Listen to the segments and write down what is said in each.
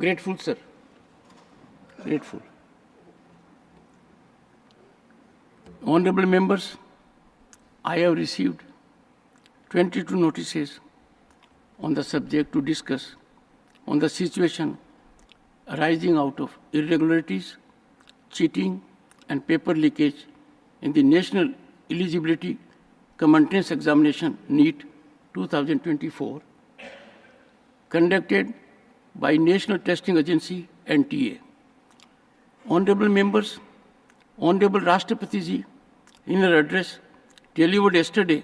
Grateful, sir. Grateful. Honorable members, I have received 22 notices on the subject to discuss on the situation arising out of irregularities, cheating, and paper leakage in the National Eligibility Cum Entrance Examination NEET 2024 conducted by National Testing Agency NTA. Honorable members, Honorable Rashtrapati Ji, in her address delivered yesterday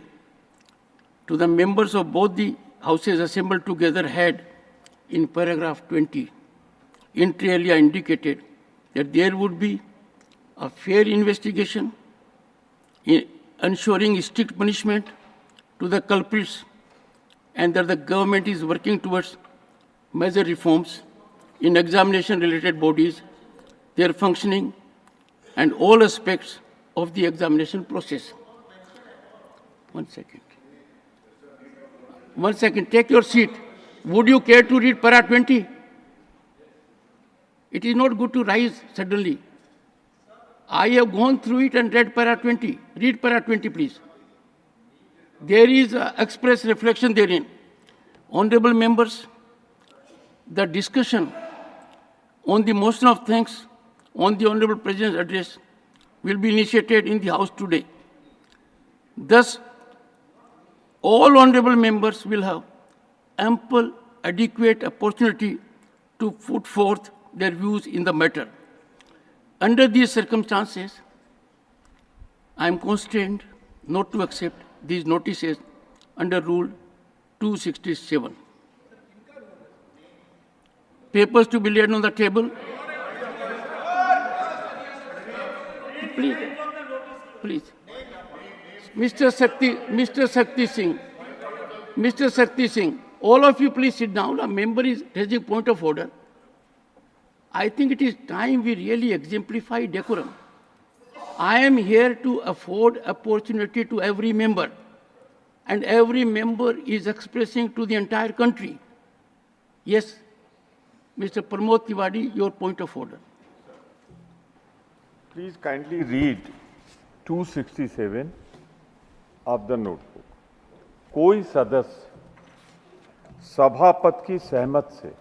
to the members of both the houses assembled together had, in paragraph 20, inter alia indicated that there would be a fair investigation, ensuring strict punishment to the culprits, and that the government is working towards major reforms in examination-related bodies, their functioning, and all aspects of the examination process. One second, take your seat. Would you care to read para 20? It is not good to rise suddenly. I have gone through it and read para 20. Read para 20, please. There is express reflection therein. Honorable members, the discussion on the motion of thanks on the Honorable President's address will be initiated in the House today. Thus, all honorable members will have ample, adequate opportunity to put forth their views in the matter. Under these circumstances, I am constrained not to accept these notices under Rule 267. Papers to be laid on the table. Please. Mr. Sakti Singh, all of you please sit down. A member is raising point of order. I think it is time we really exemplify decorum. I am here to afford opportunity to every member, and every member is expressing to the entire country. Yes, Mr. Pramod Tiwari, your point of order. Please kindly read 267 of the notebook. कोई सदस्य सभापति की सहमति से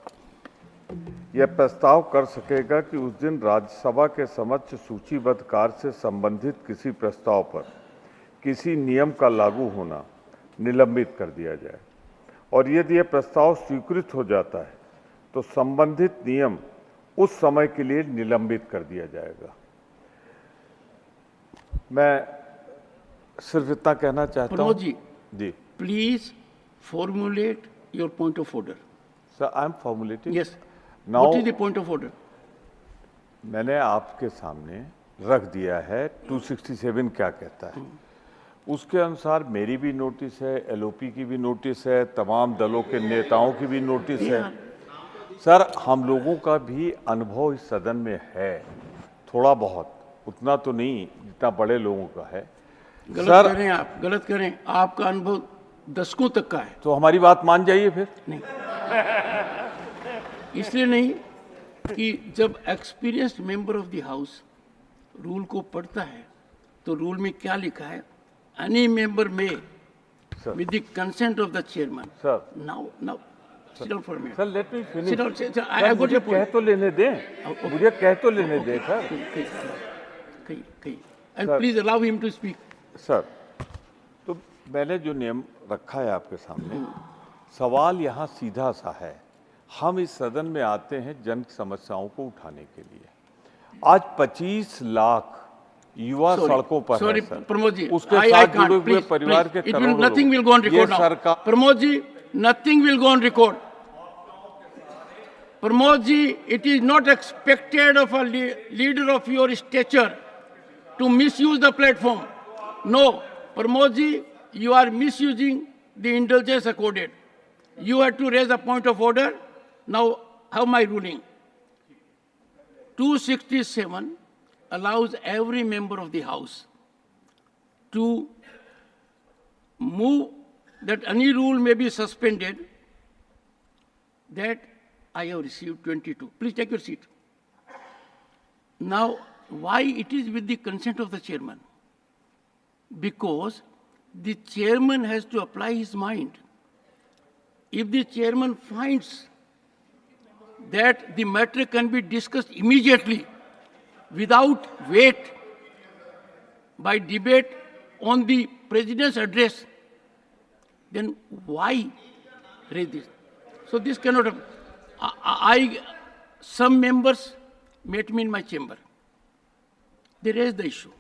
यह प्रस्ताव कर सकेगा कि उस दिन राज्यसभा के समक्ष सूचीबद्ध कार्य से संबंधित किसी प्रस्ताव पर किसी नियम का लागू होना निलंबित कर दिया जाए, और यदि यह प्रस्ताव स्वीकृत हो जाता है तो संबंधित नियम उस समय के लिए निलंबित कर दिया जाएगा। मैं सिर्फ इतना कहना चाहता हूं। जी, please formulate your point of order. Sir, I am formulating. Yes, now what is the point of order? मैंने आपके सामने रख दिया है 267 क्या कहता है। उसके अनुसार मेरी भी नोटिस है, एलओपी की भी नोटिस है, तमाम दलों के नेताओं की भी नोटिस है। सर, हम लोगों का भी अनुभव इस सदन में है, थोड़ा बहुत, उतना तो नहीं जितना बड़े लोगों का है। गलत करें आप, गलत करें। आपका अनुभव दशकों तक का है। तो हमारी बात मान जाइए फिर। नहीं, इसलिए नहीं कि जब experienced member of the house rule को पढ़ता है तो रूल में क्या लिखा है? एनी मेंबर में with the consent of the chairman. Sir, now sit down for a minute. Sir, let me finish. Sit down. I have got your point. कह तो लेने दें, मुझे कह तो लेने दें सर। कही। And please allow him to speak. Sir, तो मैंने जो नियम रखा है आपके सामने, सवाल यहाँ सीधा सा है। हम इस सदन में आते हैं जन समस्याओं को उठाने के लिए। आज 25 लाख युवा सड़कों पर सॉरी है सर। प्रमोद जी, उसके साथ जुड़े हुए परिवार के करोड़ों लोग। Nothing will go on record now. Pramod ji, nothing will go on record. Pramod ji, it is not expected of a leader of your stature to misuse the platform. No, Pramod ji, you are misusing the indulgence accorded. You had to raise a point of order. Now, have my ruling. 267 allows every member of the House to move that any rule may be suspended, that I have received 22. Please take your seat. Now, why it is with the consent of the chairman? Because the chairman has to apply his mind. If the chairman finds that the matter can be discussed immediately without wait by debate on the president's address, then why raise this? So this cannot have. Some members met me in my chamber. They raised the issue.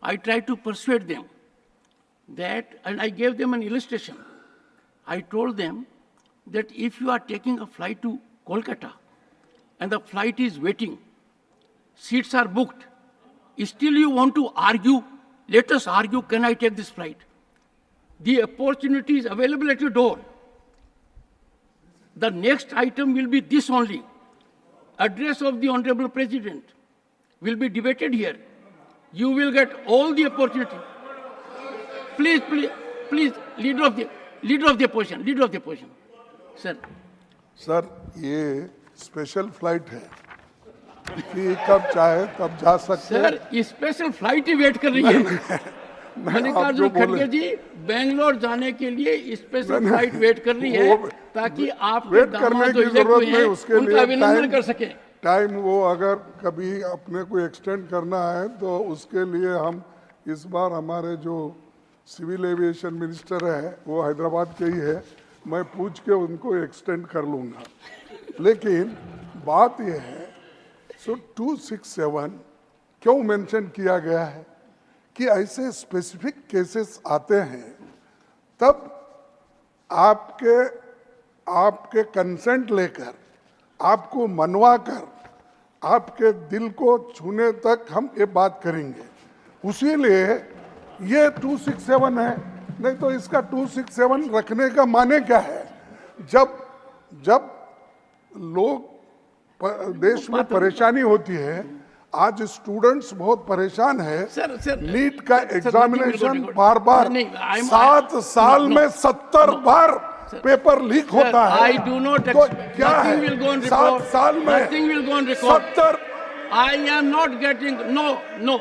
I tried to persuade them that, and I gave them an illustration. I told them that if you are taking a flight to Kolkata and the flight is waiting, seats are booked, still you want to argue, let us argue, can I take this flight? The opportunity is available at your door. The next item will be this only. Address of the Honorable President will be debated here. You will get all the opportunity. Please, leader of the opposition. Sir. Sir, ये special flight है कि कब चाहे तब जा सकते हैं। Sir, special flight ही wait कर रही है। मल्लिकार्जुन खड़गे जी बेंगलोर जाने के लिए स्पेशल फ्लाइट वेट कर रही है ताकि आपके दामाद जो इलेक्ट हुए हैं उनका अभिनंदन कर सके। टाइम वो अगर कभी अपने को एक्सटेंड करना है तो उसके लिए हम इस बार हमारे जो सिविल एविएशन मिनिस्टर है वो हैदराबाद के ही है, मैं पूछ के उनको एक्सटेंड कर लूँगा। लेकिन बात ये है, सो 267 क्यों मेंशन किया गया है कि ऐसे स्पेसिफिक केसेस आते हैं तब आपके कंसेंट लेकर, आपको मनवा कर, आपके दिल को छूने तक हम ये बात करेंगे। उसी लिए ये 267 है, नहीं तो इसका 267 रखने का माने क्या है? जब लोग देश में परेशानी होती है, आज स्टूडेंट्स बहुत परेशान है। नीट का एग्जामिनेशन बार 7 साल में 70 बार पेपर लीक होता है। I do not तो expect क्या है? nothing will go on 7 record. साल में Nothing will go on record. 70 I am not getting no.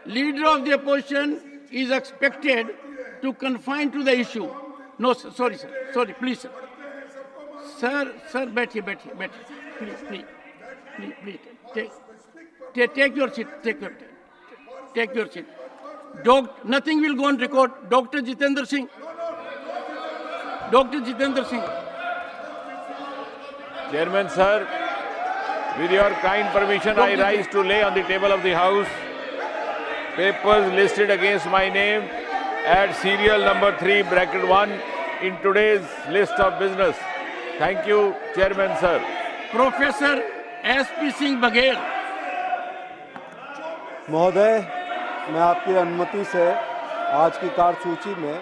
Leader of the opposition is expected to confine to the issue. No, sir, sorry, sir. Sorry, please, sir. Sir, बैठिए. Please. Take your seat. Take your seat. Nothing will go on record. Dr. Jitendra Singh. Chairman, sir, with your kind permission, I rise to lay on the table of the House papers listed against my name at serial number 3, bracket 1 in today's list of business. Thank you, Chairman, sir. Professor S.P. Singh Baghel. महोदय, मैं आपकी अनुमति से आज की कार्यसूची में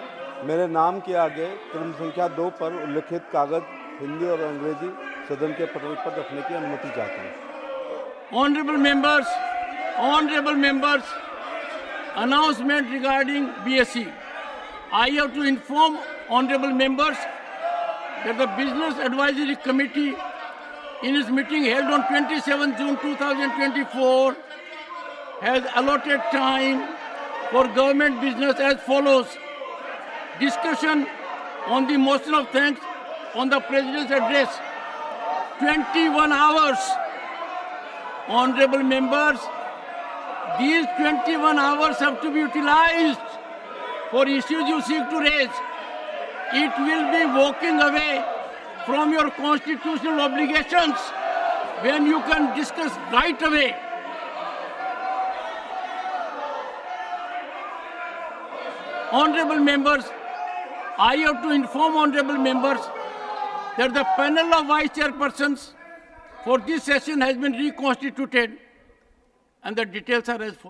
मेरे नाम के आगे क्रम संख्या 2 पर उल्लिखित कागज हिंदी और अंग्रेजी सदन के पटल पर रखने की अनुमति चाहता हूँ। Honorable members, announcement regarding BSc. I have to inform honorable members that the Business Advisory Committee in its meeting held on 27 June 2024 has allotted time for government business as follows. Discussion on the motion of thanks on the President's address, 21 hours. Honorable members, these 21 hours have to be utilized for issues you seek to raise. It will be walking away from your constitutional obligations when you can discuss right away. Honorable members, I have to inform honorable members that the panel of vice chairpersons for this session has been reconstituted and the details are as follows.